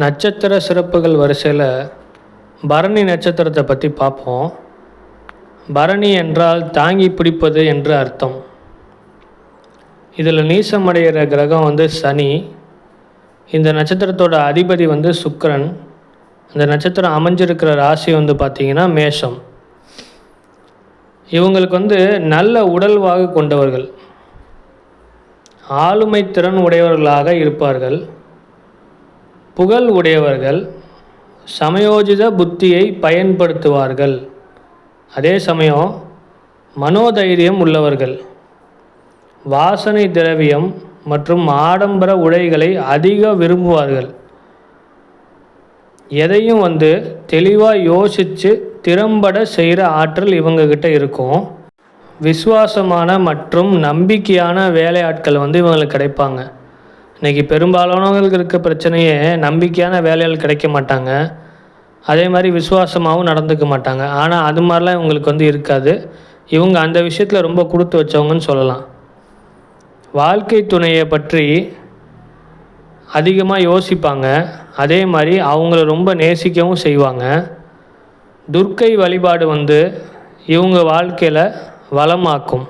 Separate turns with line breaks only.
நட்சத்திர சிறப்புகள் வரிசையில் பரணி நட்சத்திரத்தை பற்றி பார்ப்போம். பரணி என்றால் தாங்கி பிடிப்பது என்று அர்த்தம். இதில் நீசமடைகிற கிரகம் சனி. இந்த நட்சத்திரத்தோட அதிபதி சுக்கிரன். இந்த நட்சத்திரம் அமைஞ்சிருக்கிற ராசி பார்த்திங்கன்னா மேஷம். இவங்களுக்கு நல்ல உடல்வாகு கொண்டவர்கள், ஆளுமை திறன் உடையவர்களாக இருப்பார்கள், புகழ் உடையவர்கள், சமயோஜித புத்தியை பயன்படுத்துவார்கள். அதே சமயம் மனோதைரியம் உள்ளவர்கள், வாசனை திரவியம் மற்றும் ஆடம்பர உடைகளை அதிக விரும்புவார்கள். எதையும் தெளிவாக யோசித்து திறம்பட செய்கிற ஆற்றல் இவங்கக்கிட்ட இருக்கும். விசுவாசமான மற்றும் நம்பிக்கையான வேலையாட்கள் இவங்களுக்கு கிடைப்பாங்க. இன்றைக்கி பெரும்பாலானவங்களுக்கு இருக்க பிரச்சனையே நம்பிக்கையான வேலையாள் கிடைக்க மாட்டாங்க, அதே மாதிரி விசுவாசமாகவும் நடந்துக்க மாட்டாங்க. ஆனால் அது மாதிரிலாம் இவங்களுக்கு இருக்காது. இவங்க அந்த விஷயத்தில் ரொம்ப கொடுத்து வச்சவங்கன்னு சொல்லலாம். வாழ்க்கை துணையை பற்றி அதிகமாக யோசிப்பாங்க, அதே மாதிரி அவங்கள ரொம்ப நேசிக்கவும் செய்வாங்க. துர்க்கை வழிபாடு இவங்க வாழ்க்கையில் வளமாக்கும்.